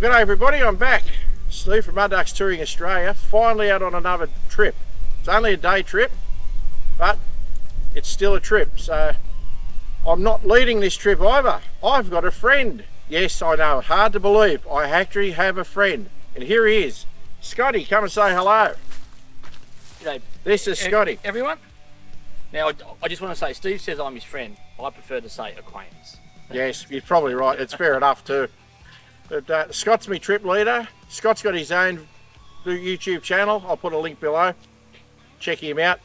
G'day everybody, I'm back. Steve from Mud Ducks Touring Australia, finally out on another trip. It's only a day trip, but it's still a trip. So I'm not leading this trip either. I've got a friend. Yes, I know, hard to believe. I actually have a friend. And here he is. Scotty, come and say hello. G'day. This is Scotty. Everyone. Now, I just want to say, Steve says I'm his friend. I prefer to say acquaintance. Yes, you're probably right. It's fair enough too. But Scott's my trip leader. Scott's got his own YouTube channel. I'll put a link below. Check him out.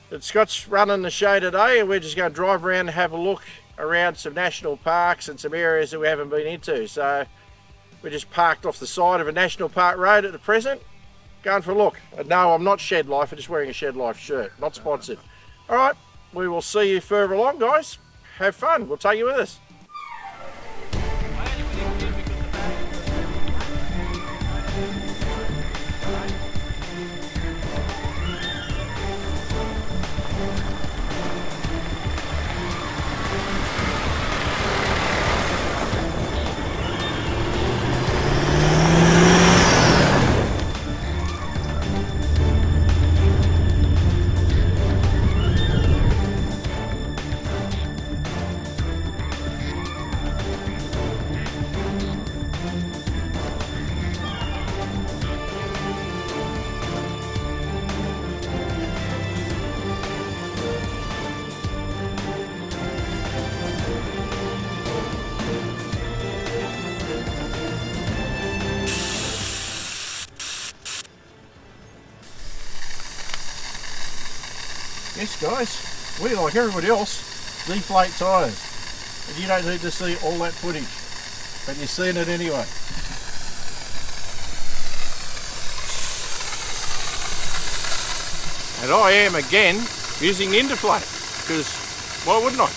But Scott's running the show today, and we're just going to drive around and have a look around some national parks and some areas that we haven't been into. So we're just parked off the side of a national park road at the present, going for a look. No, I'm not Shed Life. I'm just wearing a Shed Life shirt. Not sponsored. All right, we will see you further along, guys. Have fun. We'll take you with us. Yes guys, we like everybody else deflate tyres, and you don't need to see all that footage, but you're seeing it anyway. And I am again using Indiflate, because why wouldn't I?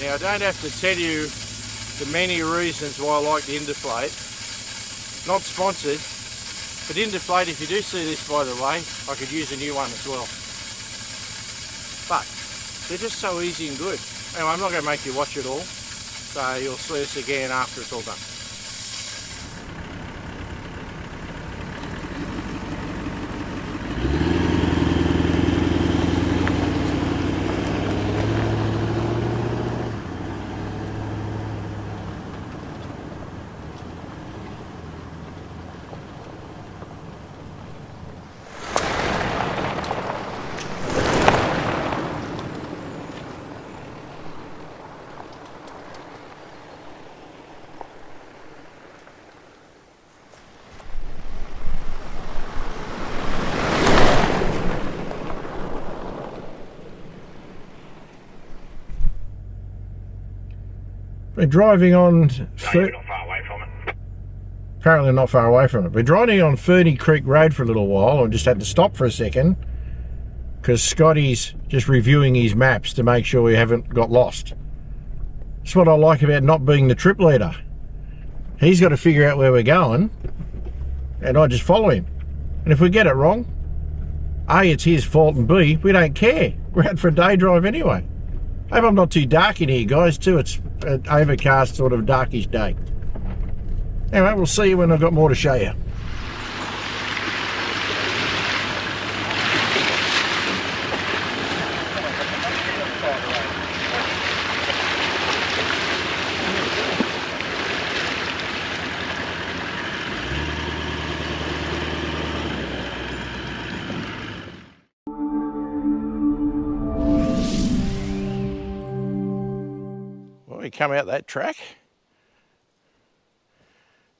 Now I don't have to tell you the many reasons why I like the Indiflate. Not sponsored, but Indiflate, if you do see this by the way, I could use a new one as well. But they're just so easy and good. Anyway, I'm not going to make you watch it all, so you'll see us again after it's all done. We're driving on... Not far away from it. Apparently not far away from it. We're driving on Fernie Creek Road for a little while. I just had to stop for a second because Scotty's just reviewing his maps to make sure we haven't got lost. That's what I like about not being the trip leader. He's got to figure out where we're going and I just follow him. And if we get it wrong, A, it's his fault, and B, we don't care. We're out for a day drive anyway. I hope I'm not too dark in here, guys, too. It's an overcast, sort of darkish day. Anyway, we'll see you when I've got more to show you. We come out that track.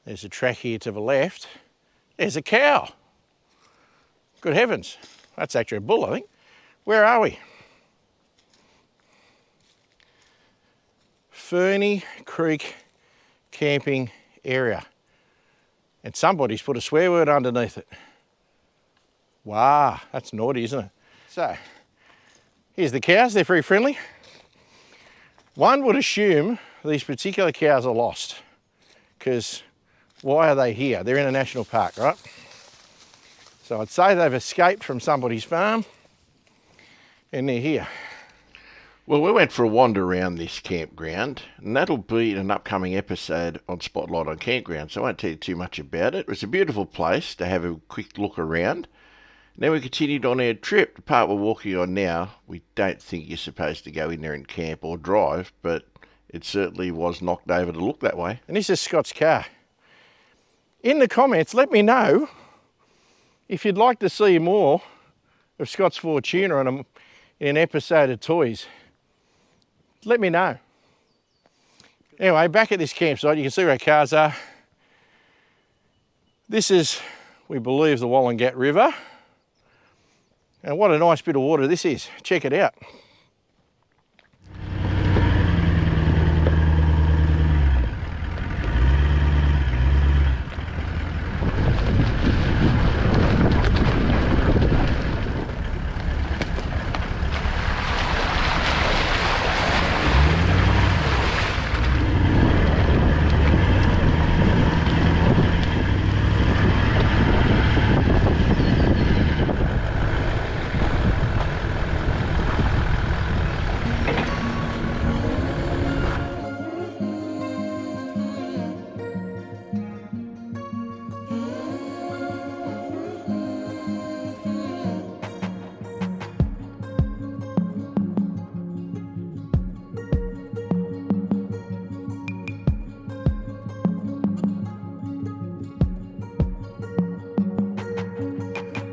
There's a track here to the left. There's a cow. Good heavens. That's actually a bull, I think. Where are we? Fernie Creek camping area. And somebody's put a swear word underneath it. Wow, that's naughty, isn't it? So, here's the cows. They're very friendly. One would assume these particular cows are lost, because why are they here? They're in a national park, right? So I'd say they've escaped from somebody's farm and they're here. Well, we went for a wander around this campground, and that'll be an upcoming episode on Spotlight on Campground, so I won't tell you too much about it. It was a beautiful place to have a quick look around. Then we continued on our trip. The part we're walking on now, we don't think you're supposed to go in there and camp or drive, but it certainly was knocked over to look that way. And this is Scott's car. In the comments, let me know if you'd like to see more of Scott's Fortuna in an episode of Toys. Let me know. Anyway, back at this campsite, you can see where our cars are. This is, we believe, the Wallingat River. And what a nice bit of water this is. Check it out.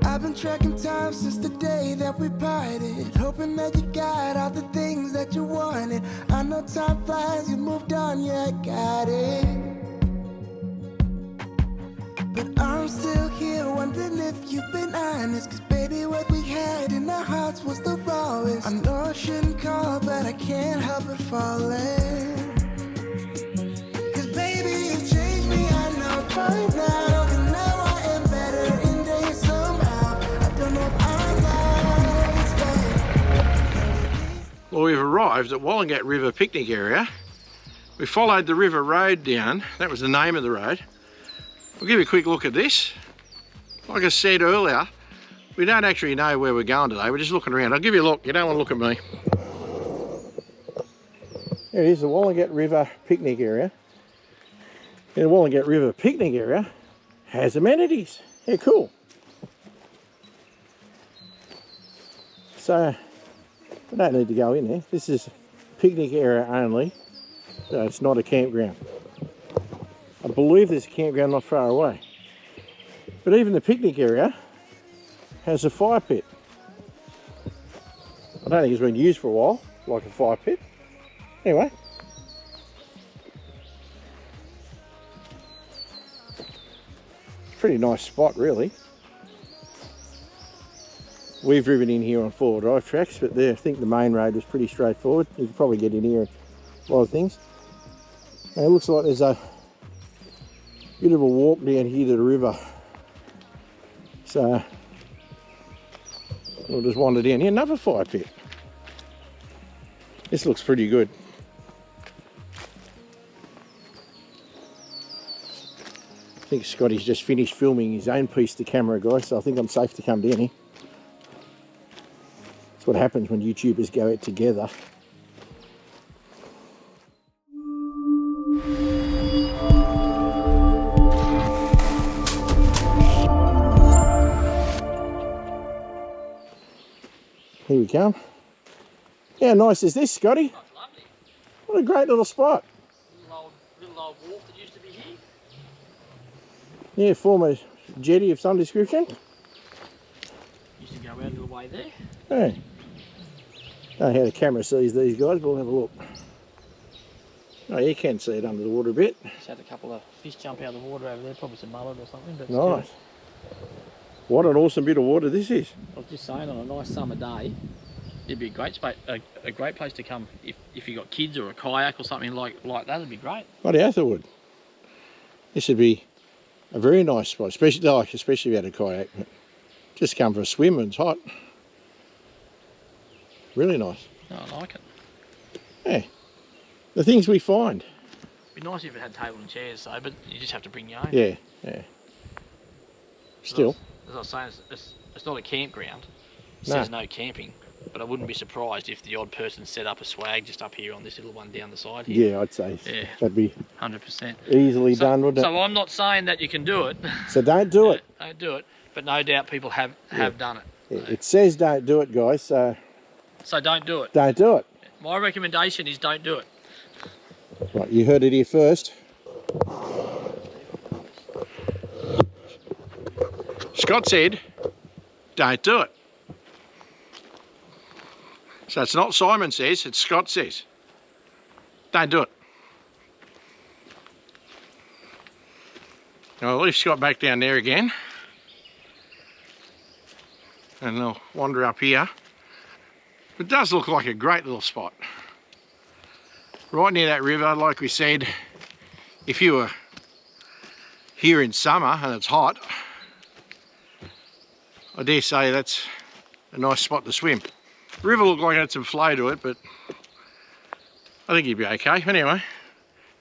I've been tracking time since the day that we parted, hoping that you got all the things that you wanted. I know time flies, you moved on, yeah, I got it. But I'm still here wondering if you've been honest, 'cause baby, what we had in our hearts was the rawest. I know I shouldn't call, but I can't help but fall in. 'Cause baby, you changed me, I know by now, and now I am better in days somehow. I don't know if I like. Well, we've arrived at Wallingat River picnic area. We followed the river road down. That was the name of the road. We'll give you a quick look at this. Like I said earlier, we don't actually know where we're going today. We're just looking around. I'll give you a look. You don't want to look at me. There it is, the Wallingat River picnic area. And the Wallingat River picnic area has amenities. Yeah, cool. So, I don't need to go in there. This is picnic area only. So it's not a campground. I believe there's a campground not far away. But even the picnic area has a fire pit. I don't think it's been used for a while, like a fire pit. Anyway. Pretty nice spot, really. We've driven in here on four-wheel drive tracks, but I think the main road was pretty straightforward. You can probably get in here and a lot of things. And it looks like there's a bit of a walk down here to the river. So we'll just wander down here. Another fire pit. This looks pretty good. I think Scotty's just finished filming his own piece to camera, guys, so I think I'm safe to come down here. That's what happens when YouTubers go out together. Here we come. How nice is this, Scotty? That's lovely. What a great little spot. Little old wharf that used to be here. Yeah, former jetty of some description. Used to go around to the way there. Hey. Don't know how the camera sees these guys, but we'll have a look. Oh, you can see it under the water a bit. Just had a couple of fish jump out of the water over there, probably some mullet or something. But Nice. What an awesome bit of water this is. I was just saying, on a nice summer day, it'd be a great space, a great place to come if you got kids or a kayak or something like that. It'd be great. Bloody oath it would. This would be a very nice spot, especially if you had a kayak. But just come for a swim and it's hot. Really nice. Oh, I like it. Yeah. The things we find. It'd be nice if it had table and chairs, though, but you just have to bring your own. Yeah, yeah. Still. As I was saying, it's not a campground. It No. says no camping, but I wouldn't be surprised if the odd person set up a swag just up here on this little one down the side here. Yeah, I'd say Yeah. that'd be 100%. easily done, wouldn't it? So I'm not saying that you can do it. So don't do it. Don't do it, but no doubt people have done it. It says don't do it, guys, so So don't do it. don't do it. My recommendation is don't do it. Right, you heard it here first. Scott said, don't do it. So it's not Simon says, it's Scott says. Don't do it. Now I'll leave Scott back down there again. And I'll wander up here. It does look like a great little spot. Right near that river, like we said, if you were here in summer and it's hot, I dare say that's a nice spot to swim. The river looked like it had some flow to it, but I think you'd be okay. Anyway,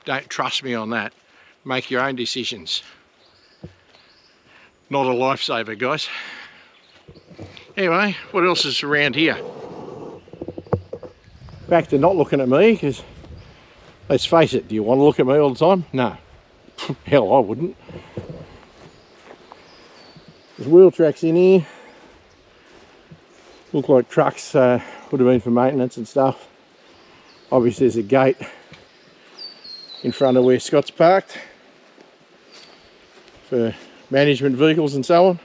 don't trust me on that. Make your own decisions. Not a lifesaver, guys. Anyway, what else is around here? Back to not looking at me, because let's face it, do you want to look at me all the time? No. Hell, I wouldn't. There's wheel tracks in here. Look like trucks would have been for maintenance and stuff. Obviously there's a gate in front of where Scott's parked for management vehicles and so on.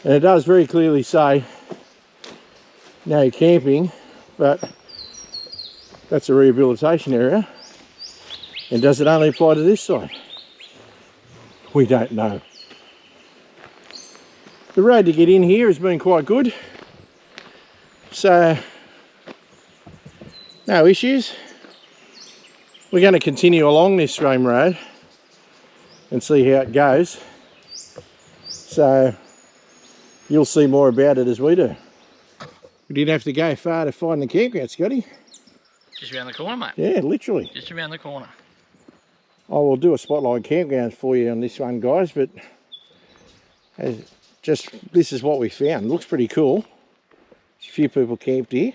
And it does very clearly say no camping, but that's a rehabilitation area. And does it only apply to this side? We don't know. The road to get in here has been quite good, so no issues. We're going to continue along this same road and see how it goes, so you'll see more about it as we do. We didn't have to go far to find the campground, Scotty. Just around the corner, mate. Yeah, literally. Just around the corner. I will do a spotlight campgrounds for you on this one, guys, but this is what we found. It looks pretty cool. A few people camped here.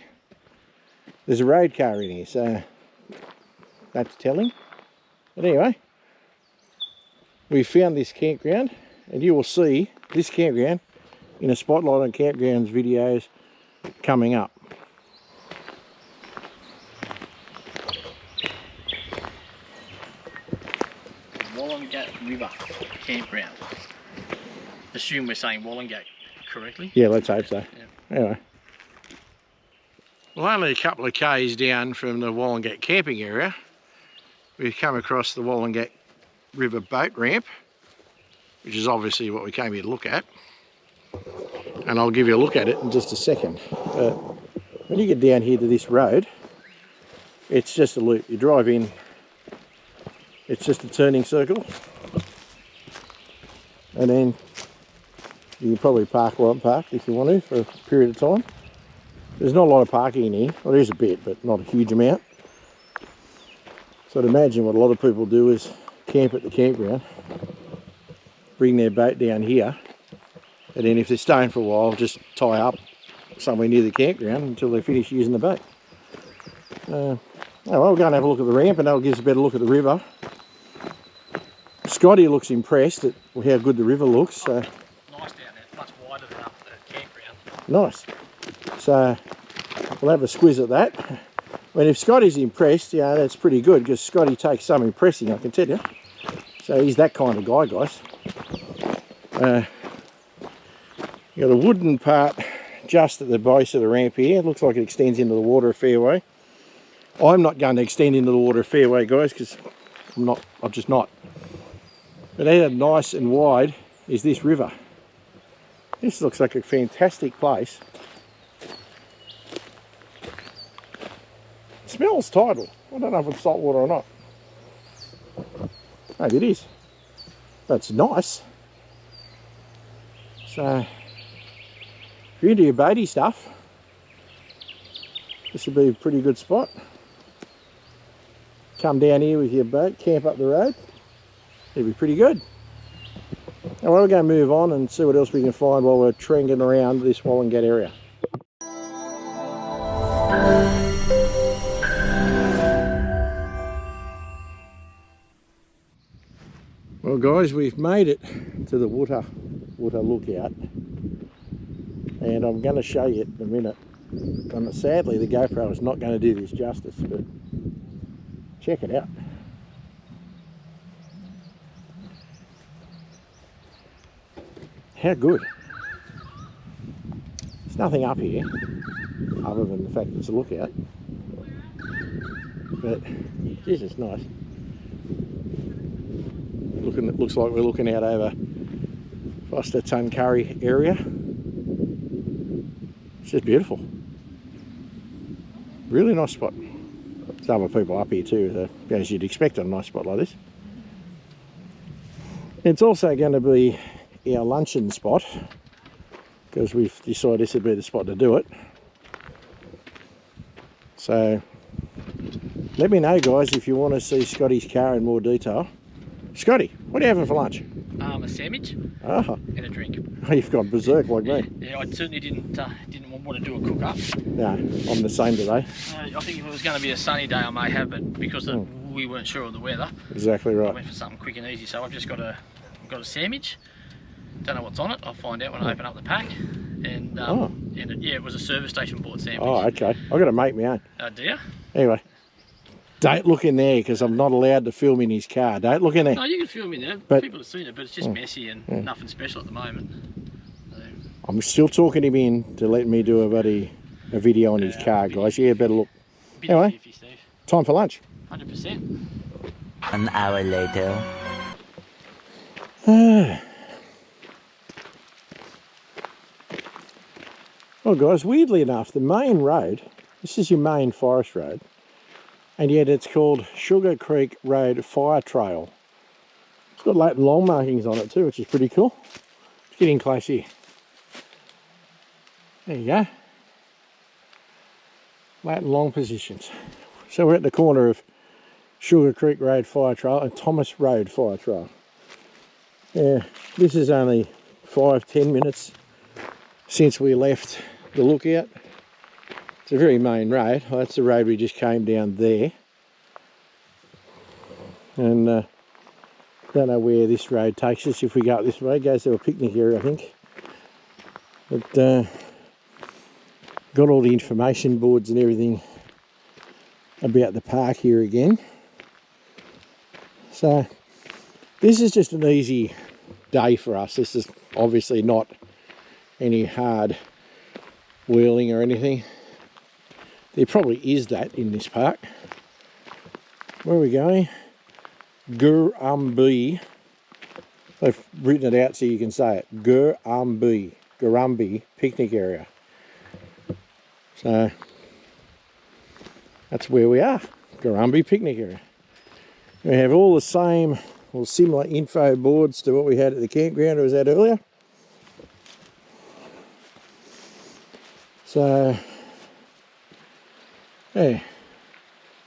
There's a road car in here, so that's telling. But anyway, we found this campground, and you will see this campground in a spotlight on campgrounds videos coming up. Wallingat River campground. Assume we're saying Wallingat correctly. Yeah, let's hope so. Yeah. Anyway. Well, only a couple of k's down from the Wallingat camping area, we've come across the Wallingat River boat ramp, which is obviously what we came here to look at. And I'll give you a look at it in just a second. But when you get down here to this road, it's just a loop. You drive in, it's just a turning circle, and then you can probably park where I'm parked if you want to for a period of time. There's not a lot of parking in here. Well, there's a bit, but not a huge amount. So I'd imagine what a lot of people do is camp at the campground, bring their boat down here, and then if they're staying for a while, just tie up somewhere near the campground until they finish using the boat. Oh, well, we'll go and have a look at the ramp, and that'll give us a better look at the river. Scotty looks impressed at how good the river looks. So. Nice down there, much wider than up the campground. Nice. So we'll have a squiz at that. I mean, if Scotty's impressed, yeah, that's pretty good, because Scotty takes some impressing, I can tell you. So he's that kind of guy, guys. You got a wooden part just at the base of the ramp here. It looks like it extends into the water a fair way. I'm not going to extend into the water a fair way, guys, because I'm just not. But how nice and wide is this river? This looks like a fantastic place. It smells tidal. I don't know if it's salt water or not. Maybe it is. That's nice. So, if you're into your boaty stuff, this would be a pretty good spot. Come down here with your boat, camp up the road. It'd be pretty good. Now we're going to move on and see what else we can find while we're trending around this Wallingat area. Well guys, we've made it to the water lookout, and I'm going to show you it in a minute. And sadly the GoPro is not going to do this justice, but check it out. How good. There's nothing up here other than the fact it's a lookout, but Jesus, nice. It looks like we're looking out over Foster Tuncurry area. It's just beautiful. Really nice spot. There's other people up here too, so as you'd expect on a nice spot like this. It's also going to be our luncheon spot, because we've decided this would be the spot to do it. So let me know guys if you want to see Scotty's car in more detail. Scotty, what are you having for lunch? A sandwich and a drink. Oh, you've gone berserk like me. Yeah, I certainly didn't want to do a cook up. No, I'm the same today. I think if it was going to be a sunny day I may have, but because we weren't sure of the weather, exactly right. I went for something quick and easy. So I've just got a sandwich. Don't know what's on it. I'll find out when I open up the pack. And yeah, it was a service station bought sandwich. Oh, okay. I've got to make my own. Do you? Anyway, don't look in there because I'm not allowed to film in his car. Don't look in there. No, you can film in there. But, people have seen it, but it's just messy and nothing special at the moment. So, I'm still talking him in to let me do a video on his car, guys. Yeah, better look. Anyway, iffy, Steve. Time for lunch. 100%. An hour later. Well guys, weirdly enough, the main road, this is your main forest road, and yet it's called Sugar Creek Road Fire Trail. It's got late and long markings on it too, which is pretty cool. Let's get in close here. There you go. Late and long positions. So we're at the corner of Sugar Creek Road Fire Trail and Thomas Road Fire Trail. Yeah, this is only 5-10 minutes since we left the lookout. It's a very main road. Well, that's the road we just came down there. And don't know where this road takes us if we go up this way. It goes to a picnic area, I think. But got all the information boards and everything about the park here again. So this is just an easy day for us. This is obviously not any hard wheeling or anything. There probably is that in this park. Where are we going? Gambi. They've written it out so you can say it. Gambi picnic area. So that's where we are. Gambi picnic area. We have all the same or similar info boards to what we had at the campground I was at earlier. So yeah,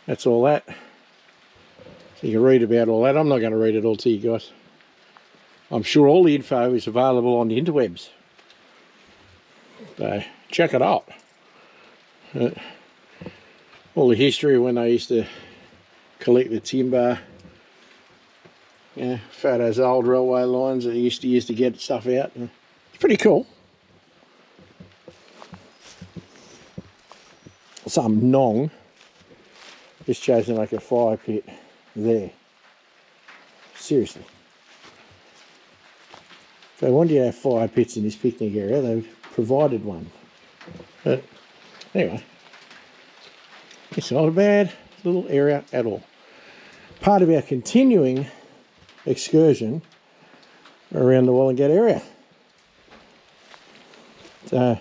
that's all that. So you can read about all that. I'm not going to read it all to you guys. I'm sure all the info is available on the interwebs. So check it out. All the history when they used to collect the timber. Yeah, photos of old railway lines that they used to use to get stuff out. It's pretty cool. Some nong just chose to make a fire pit there. Seriously. If they wanted to have fire pits in this picnic area, they've provided one. But anyway, it's not a bad little area at all. Part of our continuing excursion around the Wallingat area. So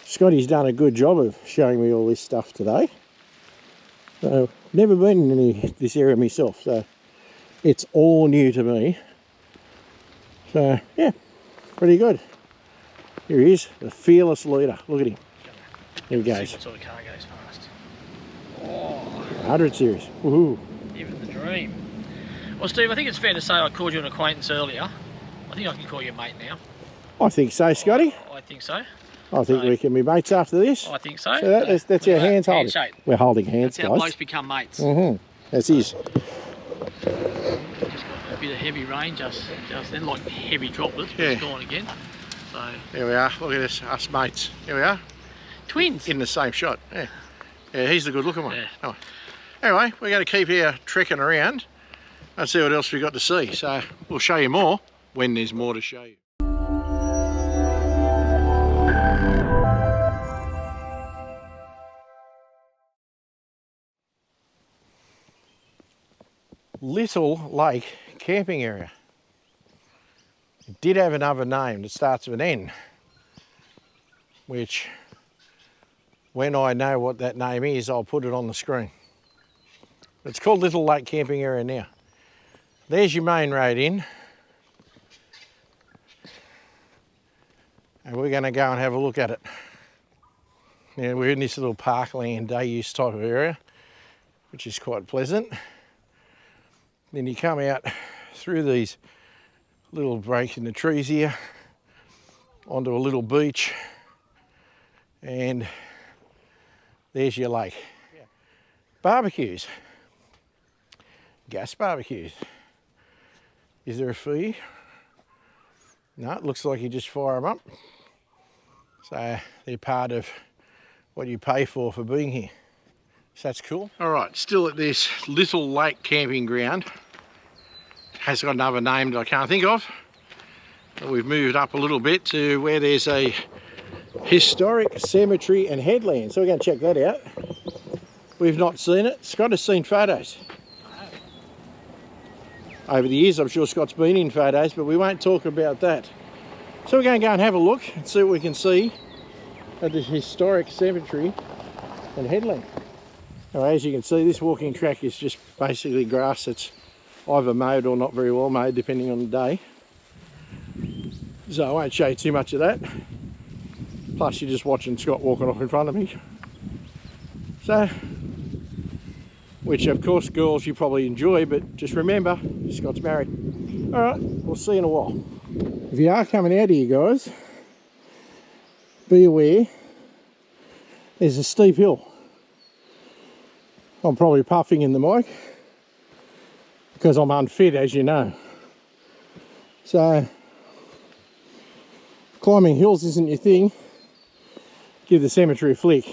Scotty's done a good job of showing me all this stuff today. So never been in this area myself, so it's all new to me. So yeah, pretty good. Here he is, the fearless leader. Look at him. There he goes. What sort of car goes fast? Oh, 100 series. Woohoo. even the dream. Well, Steve, I think it's fair to say I called you an acquaintance earlier. I think I can call you a mate now. I think so, Scotty. I think so. I think we can be mates after this. I think so. So that's our hands holding. Handshake. We're holding hands, That's how guys. blokes become mates. That's his. Just got a bit of heavy rain just then, like heavy droplets, but it's gone again. So There we are. Look at us mates. Here we are. twins. In the same shot. Yeah. Yeah, he's the good looking one. Yeah. Oh. Anyway, we're going to keep here trekking around and see what else we've got to see. So we'll show you more when there's more to show you. Little Lake camping area. It did have another name that starts with an N, which when I know what that name is, I'll put it on the screen. It's called Little Lake Camping Area now. There's your main road in. And we're going to go and have a look at it. Now we're in this little parkland day use type of area, which is quite pleasant. Then you come out through these little breaks in the trees here onto a little beach, and there's your lake. Barbecues, gas barbecues. Is there a fee? No, it looks like you just fire them up. So they're part of what you pay for being here. So that's cool. All right, still at this Little Lake camping ground. Has got another name that I can't think of. But we've moved up a little bit to where there's a historic cemetery and headland. So we're going to check that out. We've not seen it. Scott has seen photos. Over the years, I'm sure Scott's been in photos, but we won't talk about that. So we're going to go and have a look and see what we can see at the historic cemetery and headland. Now, as you can see, this walking track is just basically grass that's either mowed or not very well mowed, depending on the day. So I won't show you too much of that. Plus, you're just watching Scott walking off in front of me. So, which of course, girls, you probably enjoy, but just remember, Scott's married. All right, we'll see you in a while. If you are coming out here, guys, be aware, there's a steep hill. I'm probably puffing in the mic because I'm unfit, as you know. So, climbing hills isn't your thing. Give the cemetery a flick.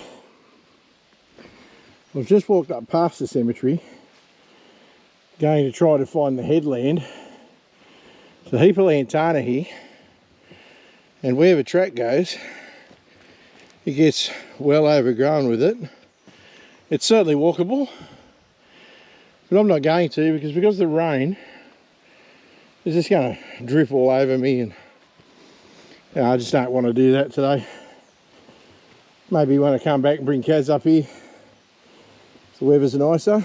We've just walked up past the cemetery, going to try to find the headland. There's a heap of lantana here, and where the track goes, it gets well overgrown with it. It's certainly walkable, but I'm not going to because of the rain, it's just going to drip all over me, and I just don't want to do that today. Maybe when I come back and bring Kaz up here, the weather's nicer.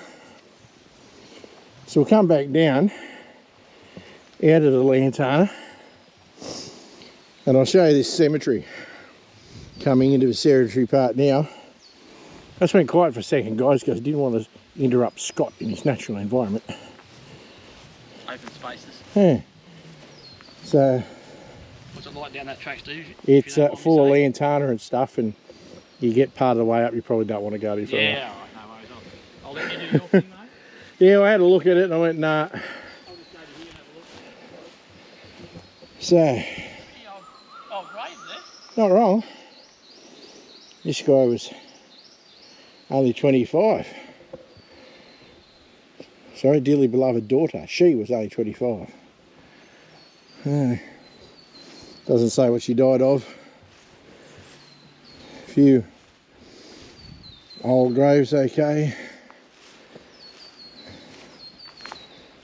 So we'll come back down out of the lantana and I'll show you this cemetery coming into the cemetery part now. I just went quiet for a second, guys, because I didn't want to interrupt Scott in his natural environment. Open spaces. Yeah. So What's it like down that track, Steve? it's full of lantana and stuff, and you get part of the way up, you probably don't want to go any further. Yeah, alright, no worries. I'll let you do your thing, mate. Yeah, I had a look at it and I went, nah. I'll just go to here and have a look. So, Yeah, oh, great there. not wrong. This guy was only 25. Sorry, dearly beloved daughter. She was only 25. Doesn't say what she died of. A few old graves, okay.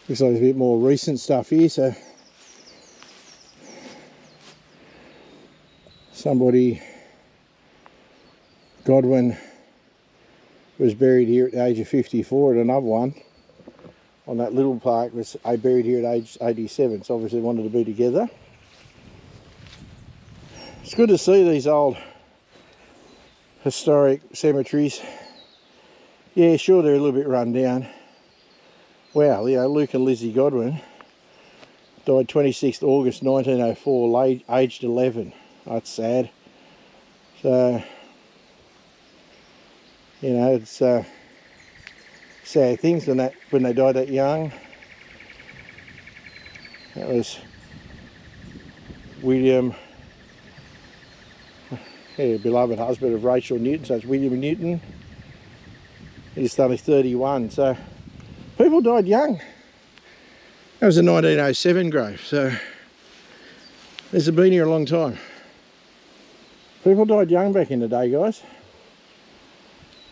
Looks like there's a bit more recent stuff here, so somebody, Godwin, was buried here at the age of 54, and another one on that little park was buried here at age 87, so obviously wanted to be together. It's good to see these old historic cemeteries. Yeah, sure, they're a little bit run down. Wow, you know, Luke and Lizzie Godwin died 26th August 1904, aged 11. That's sad. So, you know, it's sad things when they died that young. That was William, beloved husband of Rachel Newton, so it's William Newton. He's only 31, so people died young. That was a 1907 grave, so this has been here a long time. People died young back in the day, guys.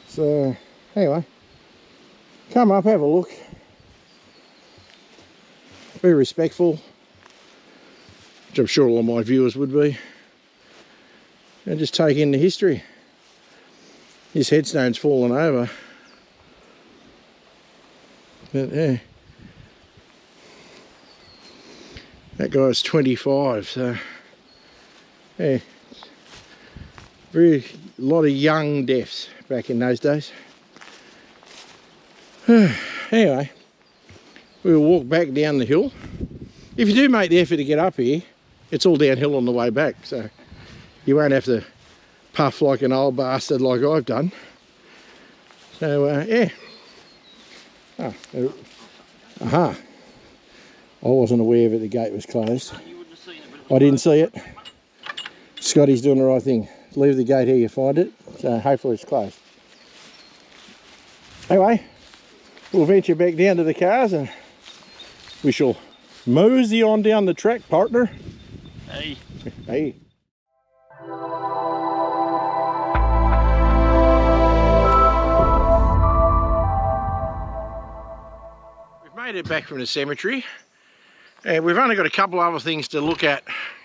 So, anyway, come up, have a look. Be respectful, which I'm sure all of my viewers would be. And just take in the history. His headstone's fallen over. But yeah, that guy's 25, so yeah, a lot of young deaths back in those days. Anyway, we'll walk back down the hill. If you do make the effort to get up here, it's all downhill on the way back, so you won't have to puff like an old bastard like I've done. So yeah. Oh, aha. I wasn't aware that the gate was closed. I didn't see it. Scotty's doing the right thing. Leave the gate here, you find it. So hopefully it's closed. Anyway, we'll venture back down to the cars and we shall mosey on down the track, partner. Hey. Hey. Made it back from the cemetery, and we've only got a couple of other things to look at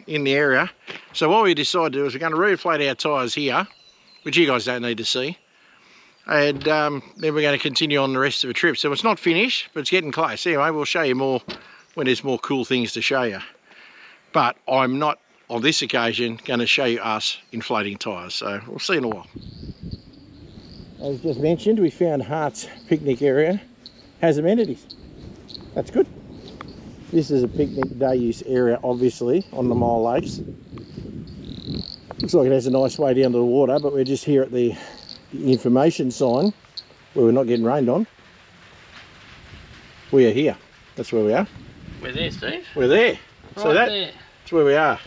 in the area. So what we decided to do is we're going to reflate our tyres here, which you guys don't need to see, and then we're going to continue on the rest of the trip. So it's not finished, but it's getting close. Anyway, we'll show you more when there's more cool things to show you, but I'm not on this occasion going to show you us inflating tyres, so we'll see in a while. As just mentioned, we found Hart's picnic area has amenities. That's good. This is a picnic day use area, obviously, on the Mile Lakes. Looks like it has a nice way down to the water, but we're just here at the information sign where we're not getting rained on. We are here. That's where we are. We're there, Steve. We're there. Right so that's where we are.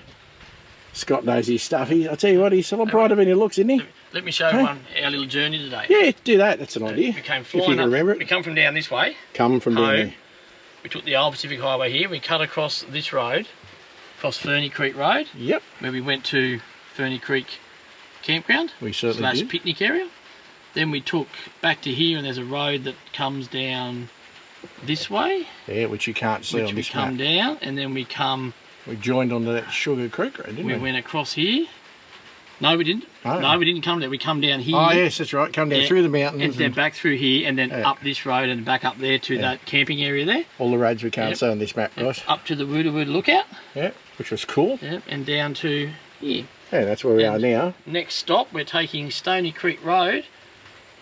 Scott knows his stuff. I tell you what, he's a lot brighter than he looks, isn't he? Let me show you our little journey today. Yeah, do that. That's an idea. We came if you flying can up. Remember it. We come from down this way. Come from down there. We took the old Pacific Highway here. We cut across this road, across Fernie Creek Road. Yep. Where we went to Fernie Creek campground. We certainly did. Picnic area. Then we took back to here, and there's a road that comes down this way. Yeah, which you can't see on this map. We come down, and then we come. We joined onto that Sugar Creek Road, didn't we? We went across here. No, we didn't. Oh. No, we didn't come there. We come down here. Oh, yes, that's right. Come down through the mountains. And then back through here, and then up this road and back up there to that camping area there. All the roads we can't see on this map, guys. Up to the Wooda Lookout. Yeah, which was cool. Yeah, and down to here. Yeah, that's where we are now. Next stop, we're taking Stony Creek Road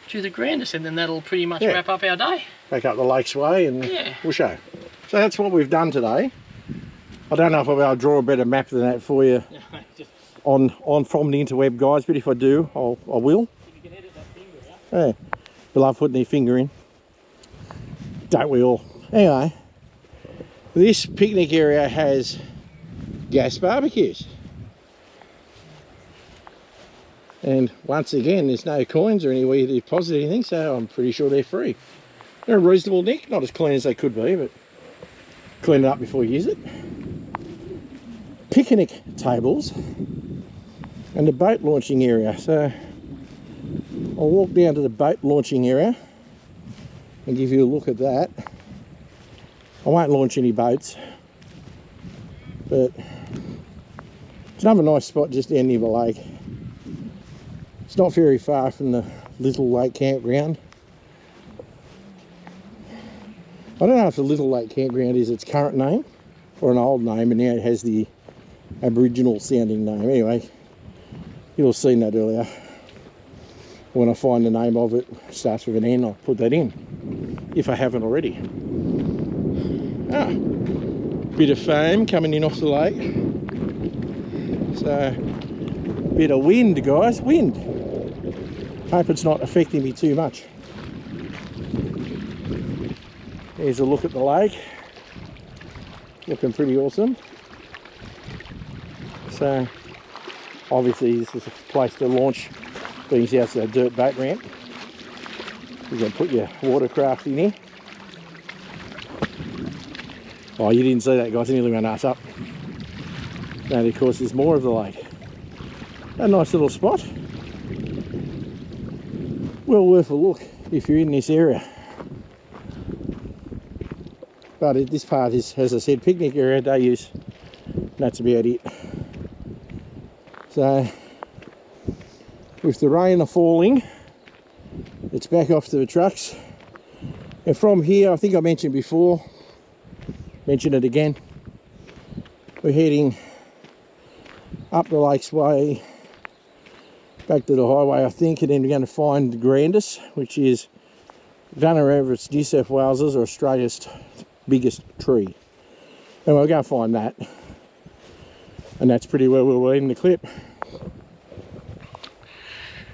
to the Grandis, and then that'll pretty much wrap up our day. Back up the Lakes Way, and we'll show. So that's what we've done today. I don't know if I'll be able to draw a better map than that for you. On from the interweb, guys, but if I do, I will. If you can edit that finger out. Yeah, they love putting their finger in. Don't we all? Anyway, this picnic area has gas barbecues. And once again, there's no coins or anywhere to deposit anything, so I'm pretty sure they're free. They're a reasonable nick, not as clean as they could be, but clean it up before you use it. Picnic tables. And the boat launching area. So I'll walk down to the boat launching area and give you a look at that. I won't launch any boats, but It's another nice spot just down near the lake. It's not very far from the Little Lake Campground. I don't know if the Little Lake Campground is its current name or an old name, and now it has the Aboriginal sounding name. Anyway, you'll have seen that earlier. When I find the name of it, starts with an N, I'll put that in, if I haven't already. Bit of foam coming in off the lake. So, bit of wind, guys, wind. Hope it's not affecting me too much. Here's a look at the lake. Looking pretty awesome. So, obviously this is a place to launch things out to a dirt boat ramp. You can put your watercraft in here. Oh, you didn't see that, guys. I nearly ran us up. And of course there's more of the lake. A nice little spot. Well worth a look if you're in this area. But this part is, as I said, picnic area, day use. That's about it. So, with the rain falling, it's back off to the trucks. And from here, I think I mentioned before, mention it again, we're heading up the Lakes Way, back to the highway, I think, and then we're going to find Grandis, which is, I don't know whether it's New South Wales's or Australia's biggest tree. And we'll go find that. And that's pretty well where we'll end the clip.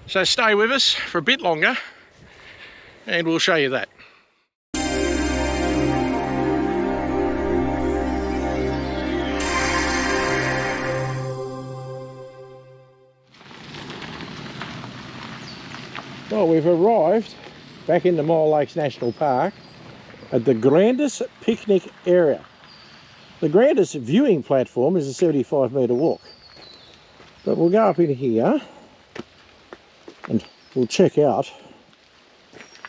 So stay with us for a bit longer and we'll show you that. Well, we've arrived back in the Mole Lakes National Park at the Grandis picnic area. The Grandis viewing platform is a 75-metre walk. But we'll go up in here and we'll check out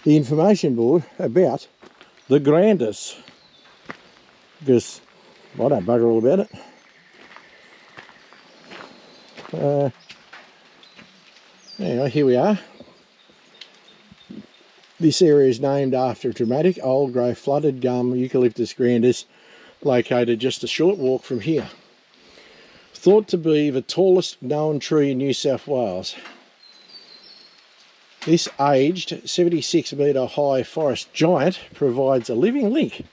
the information board about the Grandis, because I don't bugger all about it. Anyway, here we are. This area is named after a dramatic old growth flooded gum Eucalyptus grandis located just a short walk from here. Thought to be the tallest known tree in New South Wales. This aged 76-metre high forest giant provides a living link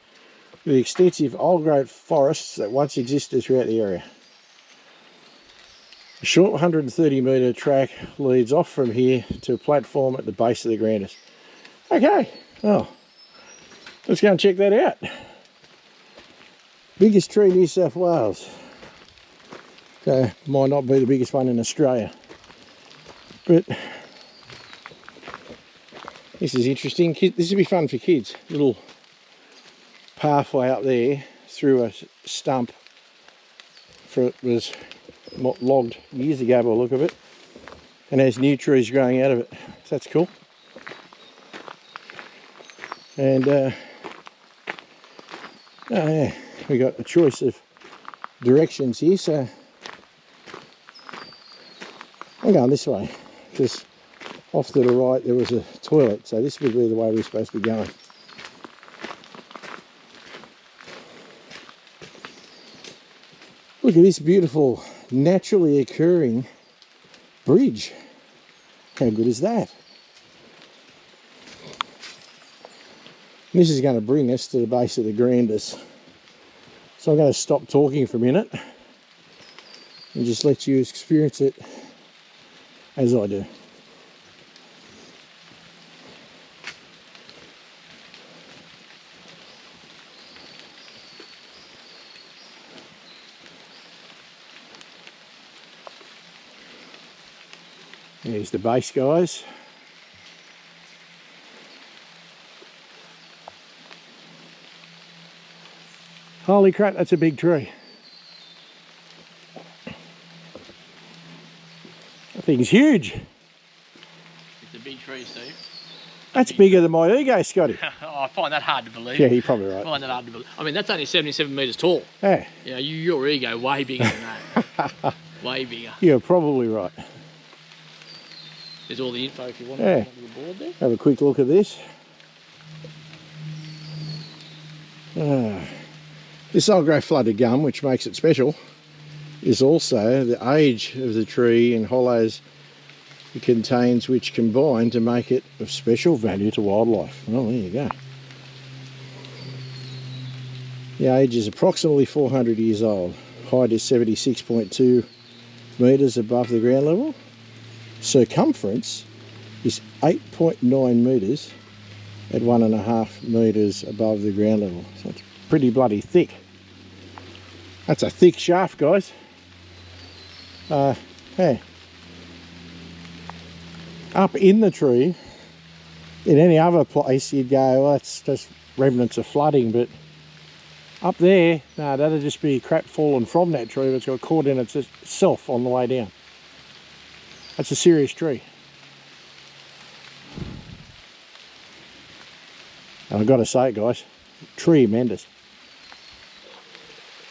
with the extensive old growth forests that once existed throughout the area. A short 130-metre track leads off from here to a platform at the base of the Grandis. Okay, well, let's go and check that out. Biggest tree in New South Wales. So, might not be the biggest one in Australia. But this is interesting. This would be fun for kids. Little pathway up there through a stump. It was logged years ago by the look of it. And there's new trees growing out of it. So that's cool. And oh yeah, we got a choice of directions here, so I'm going this way because off to the right there was a toilet, so this would be the way we're supposed to be going. Look at this beautiful naturally occurring bridge. How good is that? This is going to bring us to the base of the Grandis. So I'm going to stop talking for a minute and just let you experience it as I do. There's the base, guys. Holy crap, that's a big tree. That thing's huge. It's a big tree, Steve. That's bigger than my ego, Scotty. Oh, I find that hard to believe. Yeah, you're probably right. I find that hard to believe. I mean, that's only 77 metres tall. Yeah. Yeah, your ego way bigger than that. Way bigger. You're probably right. There's all the info if you want Yeah. to on the board there. Have a quick look at this. This old grey flooded gum, which makes it special, is also the age of the tree and hollows it contains, which combine to make it of special value to wildlife. Well, there you go. The age is approximately 400 years old. Height is 76.2 metres above the ground level. Circumference is 8.9 metres at 1.5 metres above the ground level. So it's pretty bloody thick. That's a thick shaft, guys. Yeah. Up in the tree, in any other place you'd go, well, that's just remnants of flooding, but up there, no, that'd just be crap falling from that tree that's got caught in itself on the way down. That's a serious tree. And I've got to say it, guys, tremendous.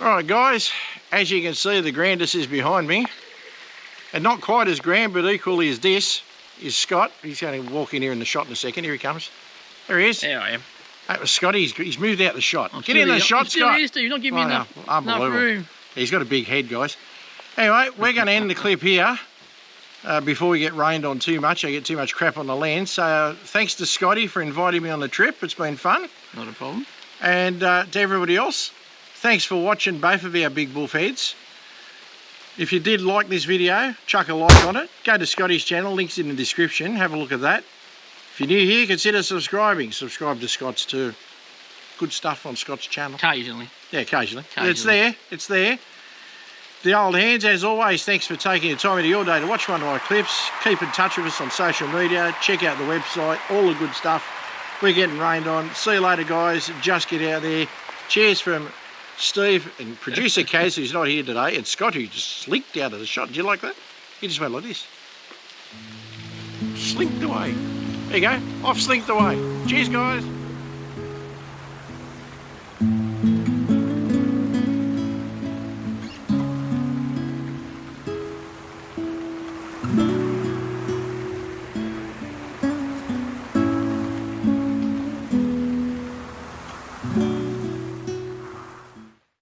Alright guys, as you can see, the Grandis is behind me. And not quite as grand, but equally as this is Scott. He's going to walk in here in the shot in a second. Here he comes. There he is. There I am. That was Scotty. He's moved out the shot. Get in the shot, Scott. Here, Steve. You're not giving me enough room. He's got a big head, guys. Anyway, we're going to end the clip here before we get rained on too much. I get too much crap on the lens. So thanks to Scotty for inviting me on the trip. It's been fun. Not a problem. And to everybody else, thanks for watching both of our big bull heads. If you did like this video, chuck a like on it. Go to Scotty's channel, links in the description. Have a look at that. If you're new here, consider subscribing. Subscribe to Scott's too. Good stuff on Scott's channel. Occasionally. Yeah, occasionally. It's there. It's there. The old hands, as always, thanks for taking the time out of your day to watch one of my clips. Keep in touch with us on social media. Check out the website. All the good stuff. We're getting rained on. See you later, guys. Just get out there. Cheers from Steve and producer Kaz, who's not here today, and Scott, who just slinked out of the shot. Did you like that? He just went like this. Slinked away. There you go. I've slinked away. Cheers, guys.